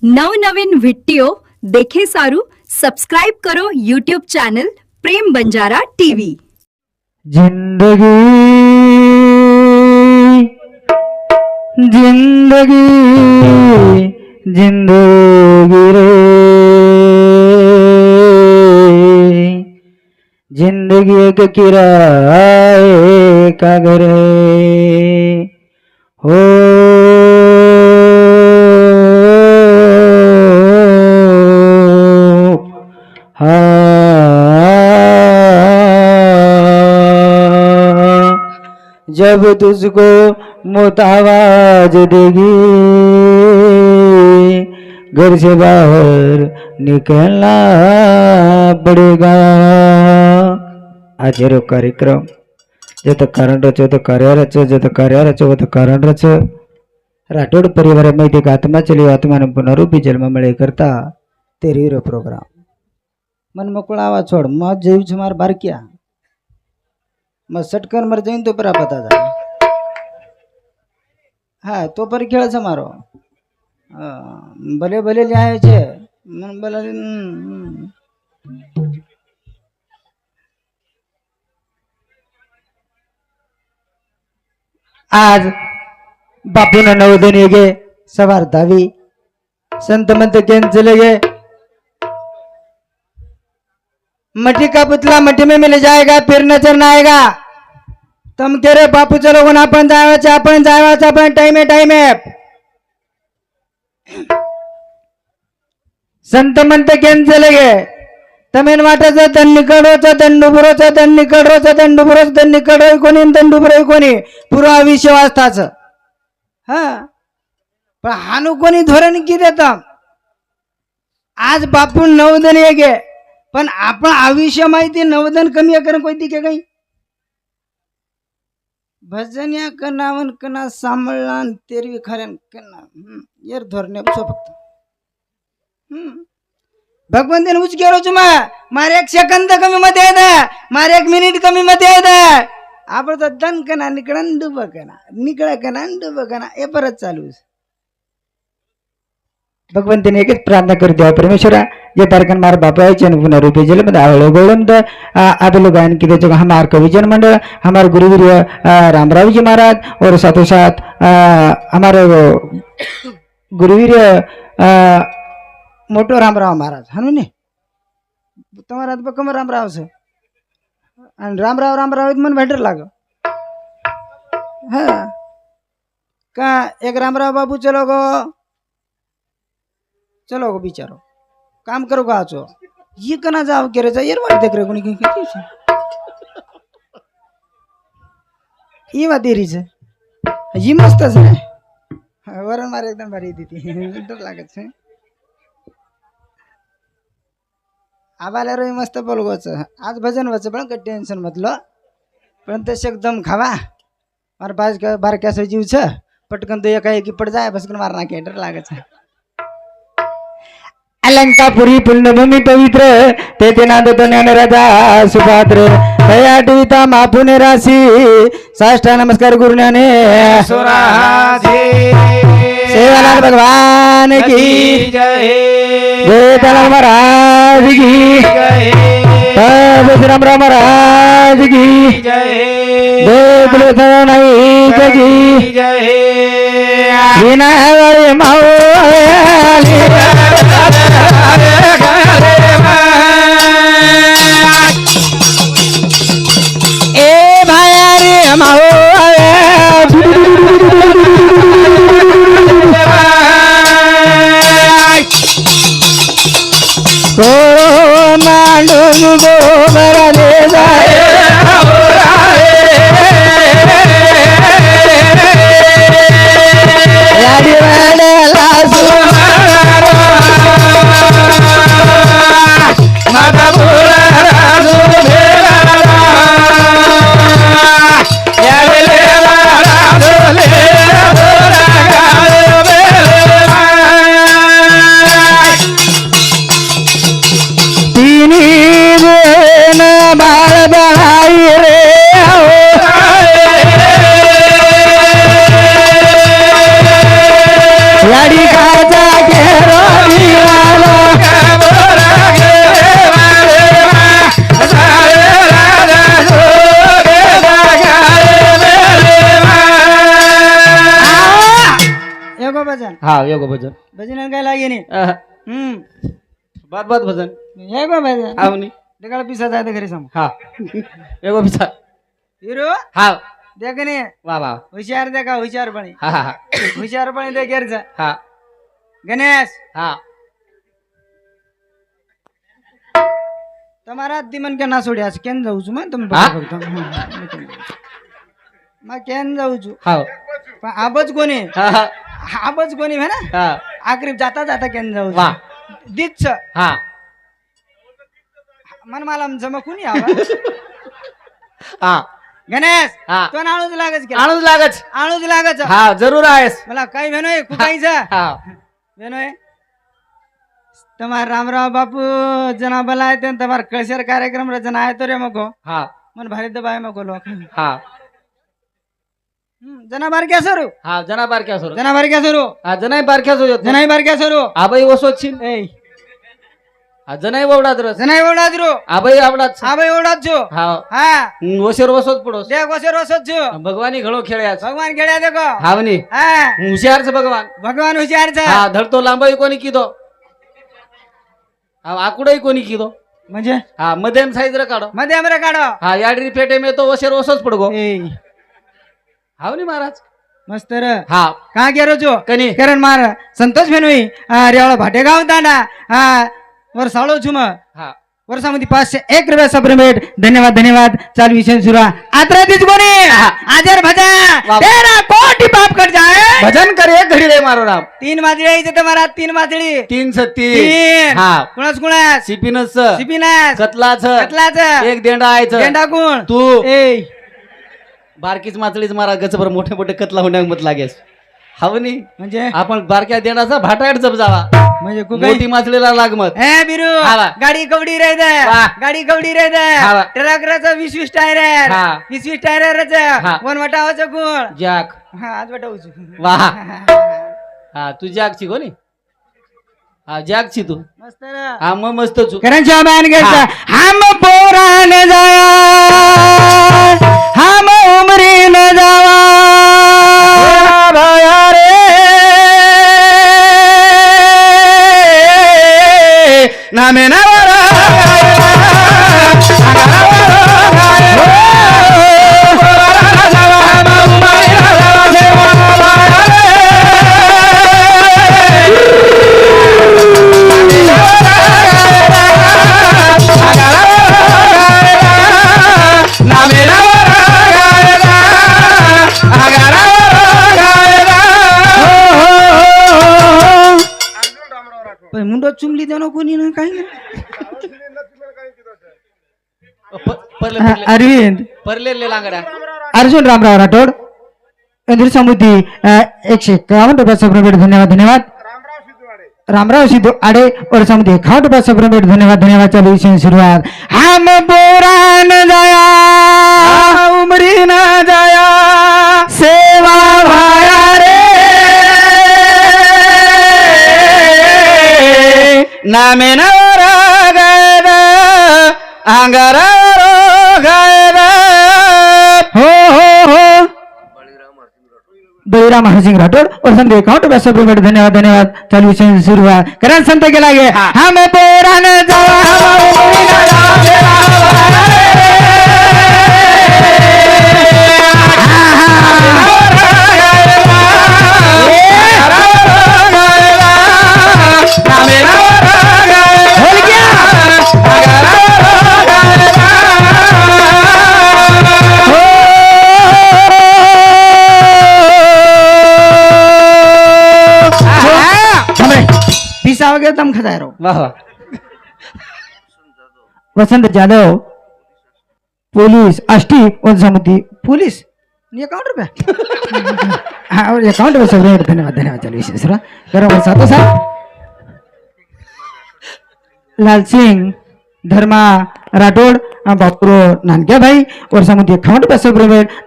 નવનવીન વિટ્ટીઓ દેખે સારું સબસ્ક્રાઇબ કરો યુટ્યુબ ચેનલ પ્રેમ બંજારા ટીવી। जिंदगी जिंदगी जिंदगी रे जिंदगी एक किराए का घर हो जब तुझको मौत आवाज देगी घर से बाहर निकलना पड़ेगा। आज रो कार्यक्रम जत कारण रचो तो कार्य रचो जत कार्य रचो तो कारण रचो राठोड परिवार में एक आत्मा चली आत्मा ने पुनरुपी जन्म मिले करता तेरी रो प्रोग्राम मन मोकळा आवाज छोड़ मत जीव छमार बारकिया मग सटकन मर जाईन तो परा पता जा हा तो पर खेळ मारो भले भले लिहायचे मन भले आज बापून नवदनी गे सवार दावी संत मंत केन चले गए मट्टी का पुतला मट्टी में मिल जाएगा फिर नजर ना आएगा। तुम कह रहे बापू चलो गुना अपन जायवाचा अपन टाइम है संत मंत केन चले गए तमेन वाटाचं तन निकडोचं तन डुबरोचं तन निकडरोचं तन डुबरोचं तन निकडरोय कोणी तन डुबरोय कोणी पुरा विश्वासाचं हा पण हानू कोणी धोरण की देता आज बापू नवदन ये पण आपण आयुष्य माहिती नवदन कमी करण कोणती के काही भजन या कनावन कना सांभळला तेरवी खऱ्यान कना यार धोरणे फक्त भगवंतन उच केलो चुमा मारे एक सेकंद कमी मध्ये आहे मारे एक मिनिट कमी मध्ये आहे आपण तर दन कना निकडन डुब कना निकळ कना डुब कना हे परत चालू भगवंतने एकच प्रार्थना कर दिया परमेश्वरा जे तारकन मार बापा पुनरुपी जल में आवलो गोलम द आदलो गायन की जो हमार कविजन मंडल हमारे गुरुवीर रामराव जी महाराज और साथों साथ हमारे गुरुवीर मोटो रामराव महाराज हनु ने तुम्हारा बकम रामराव से आणि रामराव मन भेटर लाग हाँ का एक रामराव बाबू चलो गो बिचारो काम करो का आचो ये कना जाव केरे जा येर वाट देख रे कोणी किती ये बात देरी छे ये मस्त छे वरण मारे एकदम भारी देती डर लागत छे आबाले रे मस्त बोलगोच आज भजन वच पण का टेन्शन मतलो पण ते एकदम खावा मार बाज का बार कैसे जीव छे पटकन तो एकाएकी पड़ जाए बस मारना के डर लागत छे अलंकापुरी पुण्यभूमी पवित्र तेथे नांदतो ज्ञानराजा सुपात्र दयाटीता मापुने राशी साष्टा नमस्कार गुरुज्ञाने सेवालाल भगवान की जय जय तलाल महाराज की जय रामराव महाराज की जय जय तुलसी नाईक की जय विनायक माऊली ए भाया रे माओ को मांडू गोबरा ले जाए यारी वाले लासू एगो भजन भजन काय लागे नाही आहा. बात बात भजन हे गो भजन आवनी देखाला पिसा जायचं घरी सांग हा एगो पिसा हिरो हा देख नाही वा वा हुशार देखा हुशारपणी हा हा हुशारपणी दे घरचा हा गणेश हा તમારા દિમન કે ના છોડ્યા છે કેમ જાઉં છું તમે હા? કેમ જાઉં છું हा પણ આબજ કોની हा हा આબજ કોની હે ને हा આખરી જાતા જાતા કેમ જાઉં वा છું દીત છે हा मन मला जमा कोणी आवा हा गणेश हा तो आळूच लागच के आणूच लागच आळूच लागच हा जरूर आहेस मला काही भेनोय कुकाईचा हा भेनोय તમારા રામરાવ બાપુ जना बलाय ते તમાર કલ્ચર કાર્યક્રમ રચના આય તો રે મકો हा मन भारी दबाय मको लोक हा जना बार क्या सरू हा जना बारक्या सोर जना बार क्या सरू हा जनाई बारक्या सोर जनाई बार क्या सरू आबाई वसोत छिन ए हा जनाई ववडात रस जनाई ओडाज रो आबाई आवडात आबे ओडाज जो हा हा वसेर वसोत पडोस देख वसे रोसत जो भगवानी घणो खेळ्यास भगवान खेड्या देखो हावनी हा हुशार छ भगवान भगवान हुशार छ हा धडतो लांबाई कोणी कीधो हा आकुडाई कोणी कीधो म्हणजे हा मध्यम साईज रे काढो मध्ये आमरे काढो हा याडरी पेटे में तो वसेर वसोच पडगो ए हावनी महाराज मस्त र हा का गेरो जो कनी करण मार संतोष भेनोई रेवाळा भाटेगाव दांडा हा वर साळो झुम हा वर्षामध्ये 501 रुपया सप्रेमेट धन्यवाद धन्यवाद चालू विषय सुरू आत्रा तीच कोणी आजर भजा वाह. तेरा कोटी पाप कट जाए भजन कर एक घडी रे मारो राम 3 माजळी इथे तुम्हाला 3 माजळी 3 सत्ती तीन हा कुणास कुणास सिपिनस सिपिनास कतलाच कतलाच एक देंडा आयच गेंडा कोण तू ए बारकीच माचळीच मारा गचभर मोठे मोठे कतला होण्याक मत लागेस हावनी म्हणजे आपण बारक्या देंडाचा भाटाड जप जावा म्हणजे कुकाई मोठी माचळीला लागमत ए बिरू हाला. गाडी कवडी रे दे वाह. गाडी कवडी रे दे हाला. ट्रक रच 20 टायर हा. 20 टायर रच हा. वन वटावाचं कोण जॅक हा आज वटावचं वाह हा तू जॅकची कोणी हा जॅकची तू मस्त रे हा मग मस्त चू करणच्या बॅन घ्यायचा हम पोरान जाया हम उमरीन जावा भया रे नामे नवरा मुंडो चुमली देनो कोणी ना काही अरविंद परलेले लांगड्या अर्जुन रामराव राठोड इंद्र समुद्री 151 रुपया सप्रेमेट धन्यवाद धन्यवाद रामराव सिद्धू आडे और समुद्री 51 रुपया सप्रेमेट धन्यवाद धन्यवाद चालू विषय सुरुवात हम पुराण जाया उमरी न जाया सेवा भाया रे नामे नवरा गैर अंगारा गैर हो बळीराम हरसिंग राठोड और संत 51 रुपया सप्रेमेट धन्यवाद धन्यवाद चालू विषय सुरुवात करण संत गेला गे हम पोरान पिसा वगैरे दम खजाय रहो वाह वाह वसंत जाधव पुलिस अष्टी और समिति पुलिस 51 रुपया हाँ और 51 रुपया सब धन्यवाद धन्यवाद चलो विशेष गरम और साथों साथ लाल सिंह धर्मा राठोड बापुरो नानक्या भाई और समिति 51 रुपया सब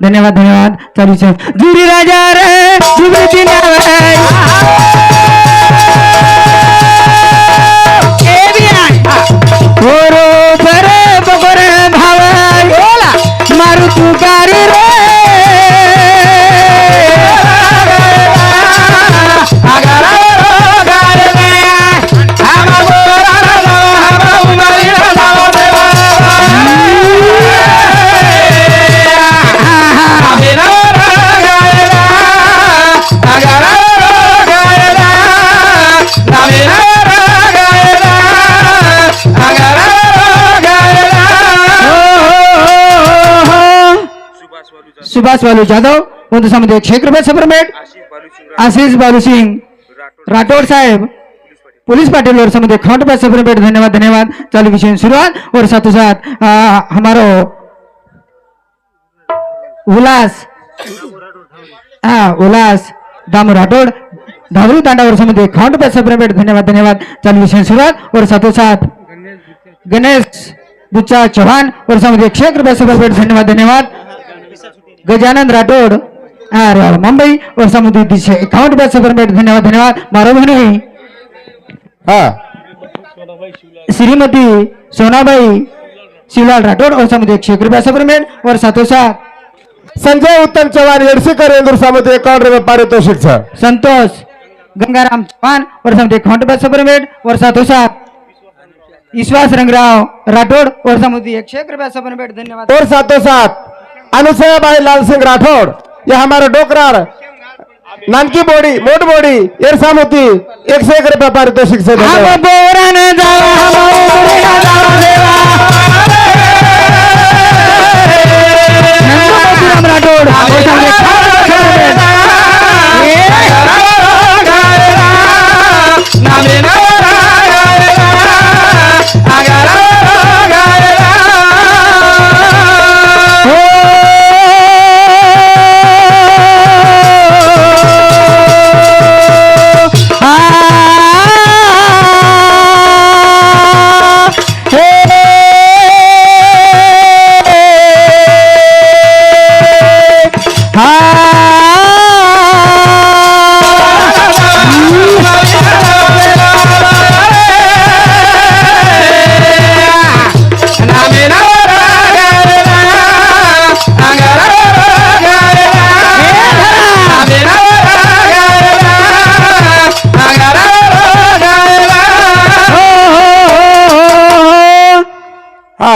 धन्यवाद धन्यवाद चलो जुरी राजा रे जुबरी बरोबर बगर भाव मारू तू गारी रे आगारा सुभाष बालू जाधव वंदुसामध्ये 101 रुपये सप्रमेट आशिष बालू सिंग राठौड़ साहेब पुलिस पाटिल और समुद्र खाट पे सप्रमेट धन्यवाद धन्यवाद। चालू विषय शुरुआत और साथों साथ हमारो उल्लास उल्लास दामू राठौड़ धावरू तांडा और समुद्र खाट पे सप्रमेट धन्यवाद धन्यवाद। चालू विषय शुरुआत और साथों साथ गणेश बुच्चा चौहान और समुद्र 101 रुपये सप्रमेट धन्यवाद धन्यवाद। गजानंद राठौड़ मुंबई और समुद्र 51 रुपये सप्रमेट धन्यवाद धन्यवाद। मारो बहनोई श्रीमती सोनाबाई शिवलाल राठौड़ और समुद्र 101 रुपये सप्रमेट और साथों साथ संजय उत्तम चव्हाण येडसीकर इंदूर सामुद्र 51 रुपये पारितोषिक सर। संतोष गंगाराम चौहान और समुद्र 51 रुपये सप्रमेट और साथों साथ विश्वास रंगराव राठौड़ और समुद्र 101 रुपये सप्रमेट धन्यवाद। और साथों साथ अनुसया भाई लाल सिंह राठौड़ यह हमारा डोकरार नानकी बोड़ी मोट बोड़ी एरसामुती 101 रुपये पारितोषिक से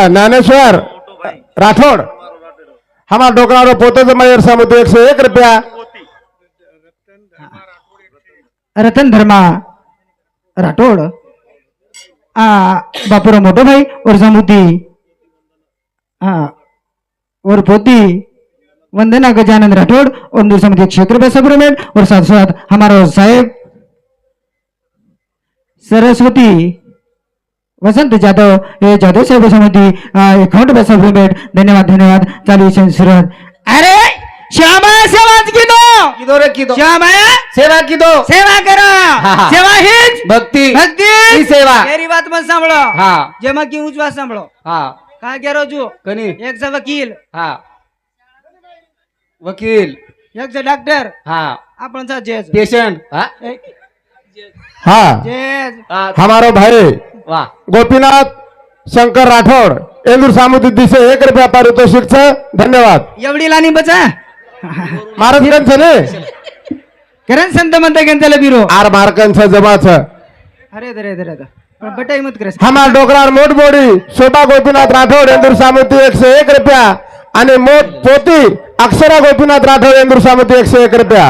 ज्ञानेश्वर राठौड़ हमारा डोकरारो पोते जमायर सामुद्र 101 रुपया। रतन धर्मा राठौड़ बापूराव मोटो भाई और समुद्री और पोती वंदना गजानंद राठौड़ और दूर समुद्री 101 रुपये सप्रमेट और साथ साथ हमारा साहेब सरस्वती वसंत जादव ये जादव साहेब समिति 51 रुपये सप्रमेट धन्यवाद धन्यवाद। चालू शुरुआत अरे श्यामा सेवा किदो रे किदो श्यामा सेवा किदो सेवा करो सेवा हीच भक्ति भक्ति ही सेवा मेरी बात मत सांभळो हाँ जेमा की उजवा सांभळो हाँ काय करो जो कनी एक से वकील हाँ वकील एक से डॉक्टर हाँ आपण सा जज पेशेंट हाँ हाँ जज हमारो भाई वाह गोपीनाथ शंकर राठौड़ इंदूर सामुद्र 101 रुपया पारितोषिक से धन्यवाद। एवढी लानी बचा महाराज ने करण संत म्हणता गेंतले बिरो आर मार्कन जमा अरे दरे दरे पण बटाई मत करे हमारा डोकरार मोट बोड़ी छोटा गोपीनाथ राठौड़ इंदूर सामुद्र 101 रुपया आणि मोट पोती अक्षरा गोपीनाथ राठौड़ इंदूर सामुद्र 101 रुपया।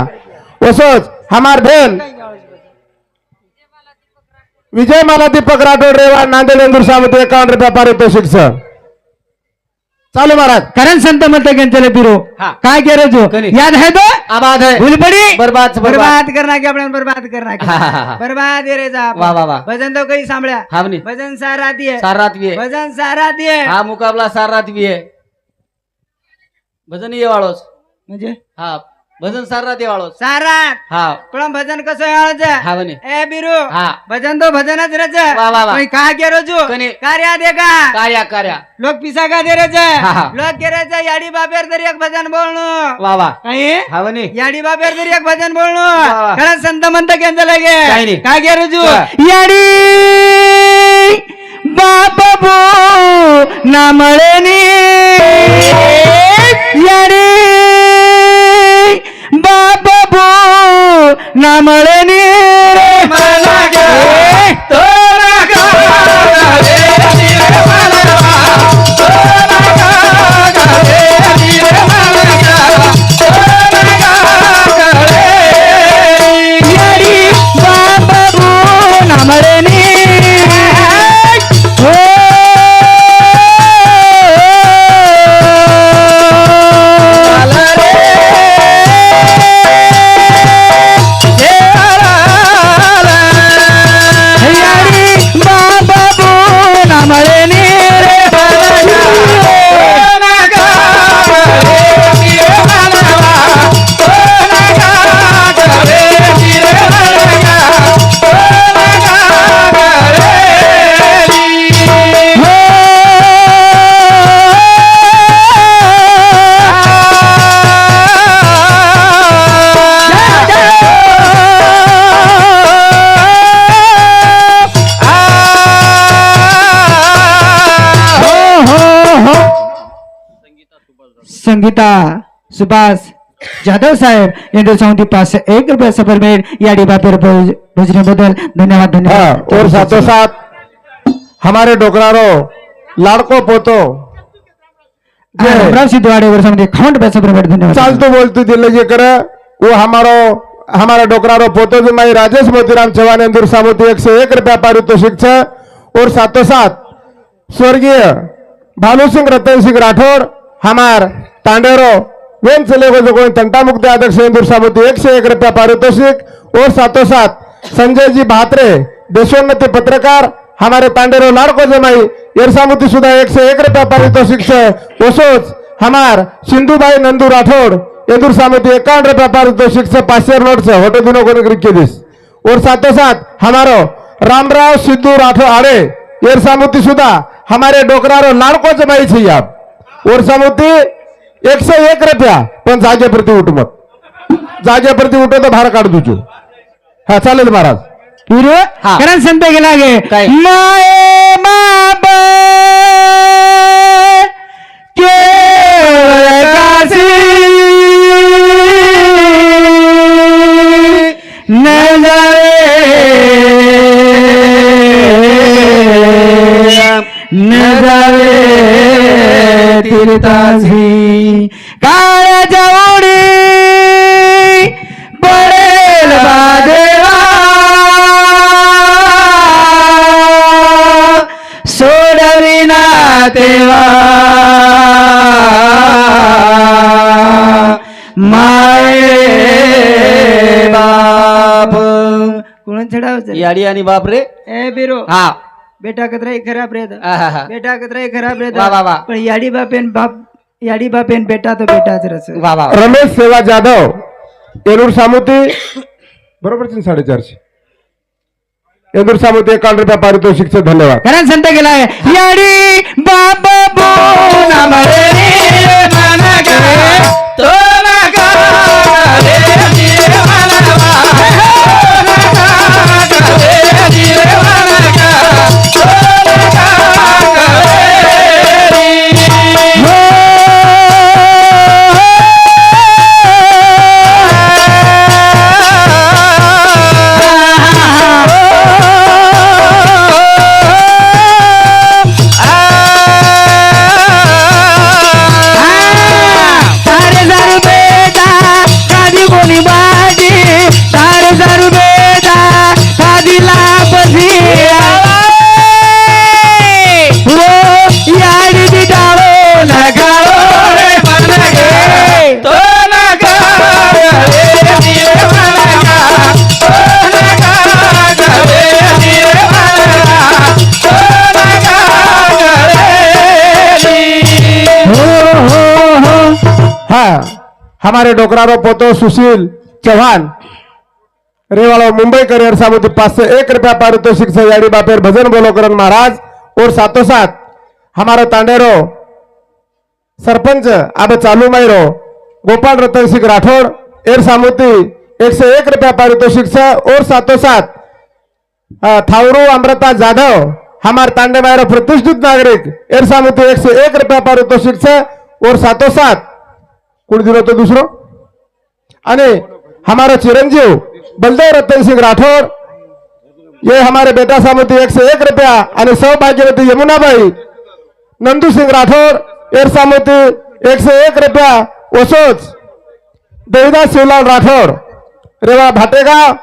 वसोच हमार बहन विजय माला दीपक राठौड़ रेवा नांदेड़ इंदूर सामुद्र 51 रुपया पारितोषिक सर। चालू महाराज करण संत म्हणता गेंतले बिरो हाँ। काय करे जो कनी। याद है तो आबाद है भूल पड़ी बर्बाद से बर्बाद बर्बाद करना के अपने बर्बाद करना के हाँ, हाँ, हाँ। बर्बाद रे जा वाह वाह वाह भजन तो कहीं सांभळ्या हमने भजन सारा दिए सार रात भी है भजन सारा दिए हाँ मुकाबला सार रात भी है भजन ये वालोस म्हणजे हाँ भजन सार रात ये वालोस सारा हाँ पण भजन कसं याळच हाँ बने ए बिरू हाँ भजन तो भजनच रच वाह, वाह, वाह। कोई का के रोजू कनी। कार्या दे का कार्या कार्या लोक पिसा का दे रच हाँ, हाँ। लोक के रच याडी बाबेर तरी एक भजन बोलणो वाह वाह काही हाँ बने याडी बाबेर तरी एक भजन बोलणो वाह। कारण संत म्हणता केंद्र लगे काही नाही. काय के रोजू काय? याडी बापबो नामळणी याडी बापबो नामळणी रे मला गे तोरा गा रे रे संगीता सुभाष जाधव साहेब यांच्या समिती 501 रुपया सफर मिळेल या डिबापेर भोजनाबद्दल धन्यवाद हाँ, धन्यवाद और साथों साथ हमारे डोकरारो लाड़को पोतो रामराव सिद्धवाडे वर समिती 51 रुपया सफर मिळेल धन्यवाद चालतो बोलतो दिले जे कर वो हमारा डोकरारो पोतो जो माई राजेश मोतीराम चौहान इंदूर सामुती 101 रुपया पारितोषिक छे। और साथों साथ स्वर्गीय भालू सिंह रतन सिंह राठौड़ हमार तांडेरो वेन चले गो जो कोई तंटा मुक्ति अध्यक्ष इंदूर सामुती 101 रुपया पारितोषिक। और साथों साथ संजय जी भात्रे देशोन्नति पत्रकार हमारे तांडेरो लाड़को जमाई एरसामुती सुधा 101 रुपया पारितोषिक छे। ओसोच हमार सिंधुबाई नंदू राठौड़ इंदूर सामुती 51 रुपया पारितोषिक से 500 नोट से होटो दिनों को निकल दिस। और साथों साथ हमारो रामराव सिद्धू राठौड़ आड़े एरसामुती सुधा हमारे डोकरारो लाड़को जमाई छे आप और सामुती 101 रुपया पण जागे प्रति उठ मत जागे प्रति उठो तो बाहेर काढ दूचो हा चालेल महाराज पुरे हा. कारण संत गेला गे काय? माये माप केवळ काशी न जावे तीर्थासी काळ जवडी पडेल बादेवा सोडविना तेवा माये बाप कोण चढावचं याडी आणि बाप रे ए बिरो हा बेटा कतराई खराब रे आहाहा. बेटा कतराई खराब रे वा, वा, वा. पण याडी बापेन बेटा तो बेटाच रस वा वा रमेश सेवा जाधव येलूर सामुती बरोबर 450 येलूर सामुती 51 रुपया पारितोषिक से धन्यवाद। कारण संत गेला आहे याडी बाप बोना मरे मन गे तो नका रे जीवनवा हमारे डोकरारो पोतो सुशील चौहान रेवाड़ा मुंबई करियर सामुती 501 रुपया पारितोषिक से याडी बापेर भजन बोलो करण महाराज। और साथों साथ हमारा तांडेरो सरपंच अब चालू मायरो गोपाल रतन सिंह राठौड़ एर सामुती 101 रुपया पारितोषिक से। और साथों साथ थावरू अमृता जाधव हमारे तांडे मायरो प्रतिष्ठित नागरिक एर सामुती 101 रुपया पारितोषिक से। और साथों साथ कुछ दिनों तो दूसरो अने हमारा चिरंजीव बलदेव रतन सिंह राठौड़ ये हमारे बेटा सामुती 101 रुपया अने सौभाग्यवती यमुनाबाई नंदू सिंह राठौड़ एर सामुती 101 रुपया। ओसोच देवीदास शिवलाल राठौड़ रेवा भाटेगाव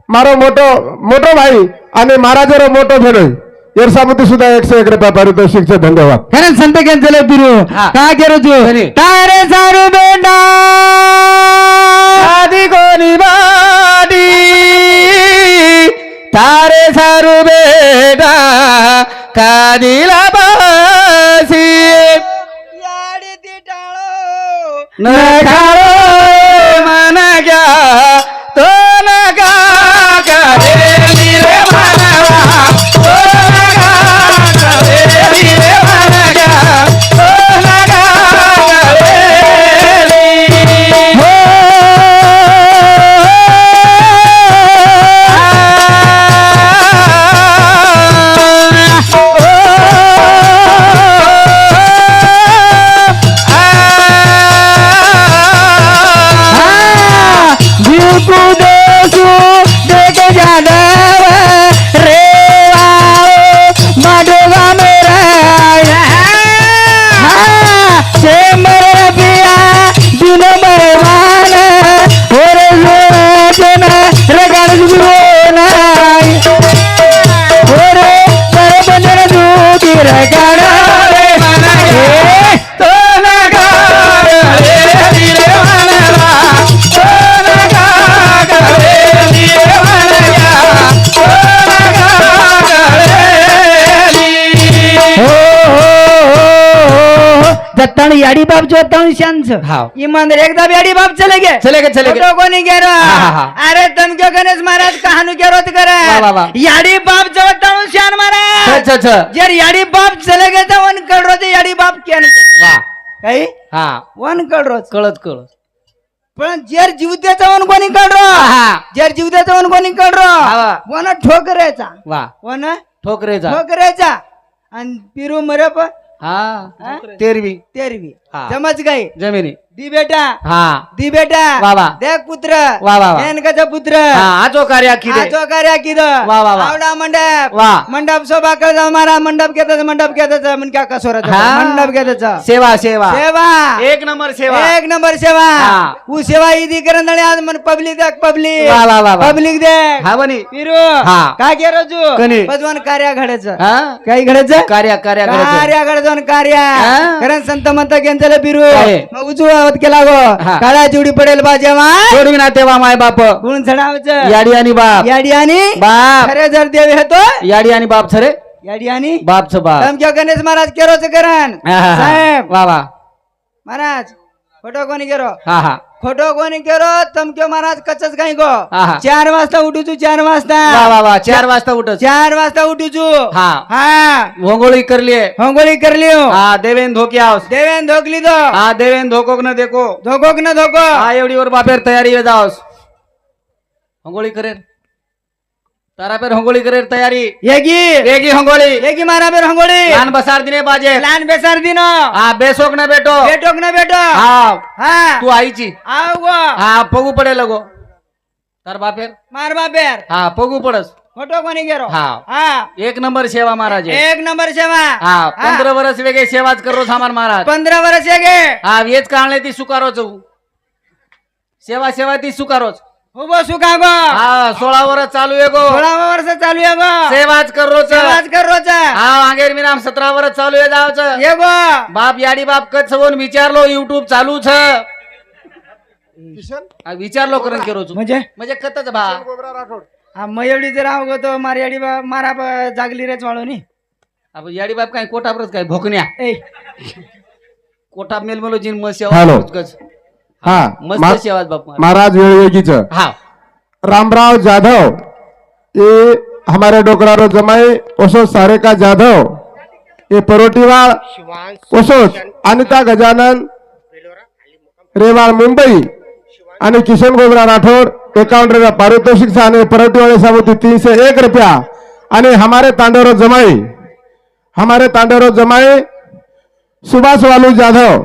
मारो मोटो भाई अने महाराजरो मोटो भेणोई एर सामुती सुद्धा 101 रुपया पारितोषिक से धन्यवाद। कारण संत केंचले बिरू हा. का केरो जो बरे. तारे सारू बेटा आदि कोणी बाडी तारे सारू बेटा कादिला बासी याडी तिटाळो नखारो मन घ्या तो नका करे रे मनवा तो नका करे रे मनगा तो नका करे हो जत्ताण याडी बाप जोताण शांत हाँ। ईमानदार एकदम याडी बाप चले गए चले गए फोटो कोणी गेलो हाँ, हाँ। अरे तुम क्यों गणेश महाराज कहानू गेरोत करे वाह, वाह, वाह। याडी बाप जोताण शान महाराज अच्छा अच्छा जर याडी बाप चले गए तर वन कड रोज याडी बाप क्या नाही वा काही हा वन कड रोज कळत पण जर जीवत्याचा वन कोणी कड हा. जर जीवत्याचा वन कोणी कड हा. वन ठोकरायचा वा वन ठोकरेचा ठोकरायचा आणि पिरू मरे पण हा तेरवी तेरवी हा. जमच गई जमिनी दी बेटा हा दी बेटा वा वा. देख पुत्र वा वा वा. मेनकाचा पुत्र हा आजो कार्य किदे आजो कार्य किद वा वा वा. आवडा मंडप वा. मंडप शोभा करता मारा मंडप घेताचा मन क्या कसोरा हा. मंडप घेताचा सेवा सेवा सेवा एक नंबर सेवा एक नंबर सेवा हा. ऊ सेवा इदी करण आज मन पब्लिक देख पब्लिक वा वा वा वा. पब्लिक देख हा बनी पिरू हा. काय के रोजू कनी. पदवन कार्य घडायचं हा काही घडायचं कार्य कार्य करायचं. कार्य घडायचं कार्य हा. कारण संत म्हणत गेंतले पिरू काय? मग उजवावत केला गो हा. काळा चिवडी पडेल बा जेव्हा सोडवी ना तेव्हा माय बाप गुण चढावचं याडी आणि बाप याडी आणि बाप खरे जर देव येतो याडी आणि बाप छरे याडी आणि बापच बाप तमक्या गणेश महाराज केरोच करण हा, हा, हा. साहेब वा वा महाराज खोटो कोणी केरो हा हा खोटो कोणी केरो तमक्यो महाराज कचच काही गो हा, हा. 4 वाजता उठूचू 4 वाजता वा वा वा 4 वाजता उठस 4 वाजता उठूचू हा. हा भोंगोळी करली होंगोळी करली हो. हा देवेन धोके आवस देवेन धोकली दो हा देवेन धोकोक न देखो धोकोक न धोको हा एवढी वर बापेर तयारी जावस होंगोळी करेर तारा पेर होंगोळी करेर तयारी येगी एगी होंगोळी येगी मारा बेर होंगोळी लहान बसार दिने बाजे लहान बेसार दिन हा बेसोक न बेटो बेटोक न बेटो हा हा तू आईची आव गो हा पगू पडेल गो तार बापेर मार बापेर हा पगू पडस खोटो कोणी गेरो हा. हा एक नंबर सेवा महाराज एक नंबर सेवा हा 15 वर्ष वेगे सेवाच करो सामान महाराज 15 वर्ष गे हा वेच काढले ती सुकारोच सेवा सेवा ती सुकारोच उभो सुका गो हा 16 वर्ष चालू आहे गो 16 वर्ष चालू आहे गो सेवाच करोच सेवाच कर रोज हा आगेर मी नाम 17 वर्ष चालू आहे जावच ये गो बाप याडी बाप कच सवून विचारलो युट्यूब चालू छ विचारलो करून केरोच म्हणजे कतच भा हा मग एवढी जर आव गो तो मार याडी मारा जागली रेच वाळो नी आपण याडी बाप काय कोटापरच काय भोकण्या ए कोटाप मेल मेलो जिन मस्त हॅलो. सेवा हा मस्त सेवाच बाप महाराज वेळवेगीच हा रामराव जाधव ये हमारे डोकरारो जमाई ओसो सारेका जाधव ये परोटीवाळ ओसोच अनिता गजानन रेवाळ मुंबई आणि किशन गोबरा राठौर 51 रुपया पारितोषिक से आणि परोटीवाळे सामुती 301 रुपया आणि हमारे तांडोरो जमाई सुभाष वालू जाधव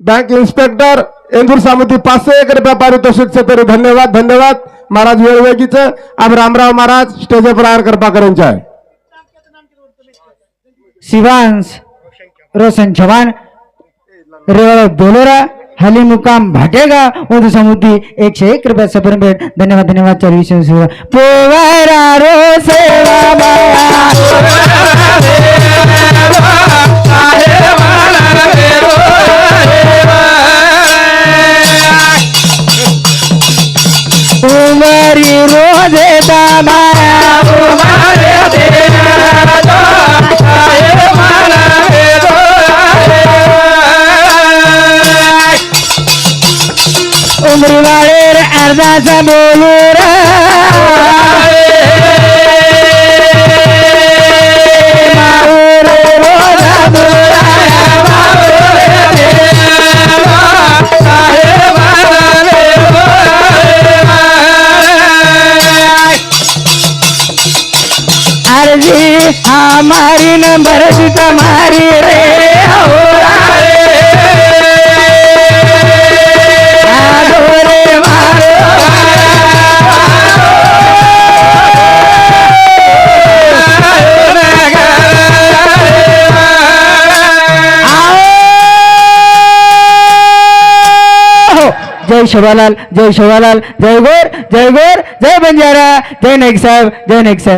बैंक इंस्पेक्टर इंदूर सामुती 501 रुपया पारितोषिक से तरी धन्यवाद धन्यवाद महाराज वेळवेगीच अब रामराव महाराज स्टेज पर आर कृपा करेंचे आहे शिवांश रोशन चव्हाण रेवाळ बोलोरा हाली मुकाम भाटेगा उर्दू समुद्री 101 रुपया सफर भेट धन्यवाद धन्यवाद चरवी सेवा पोवारा रो सेवा माया उमरी रोजे माया उमरी वाळेर अर्धाचा बोलू अर्जी हमारी नंबर तुम्हारी रे जय शोभालाल जय शोभालाल जय गोर जय बंजारा जय नाईक साहेब जय नाईक साहेब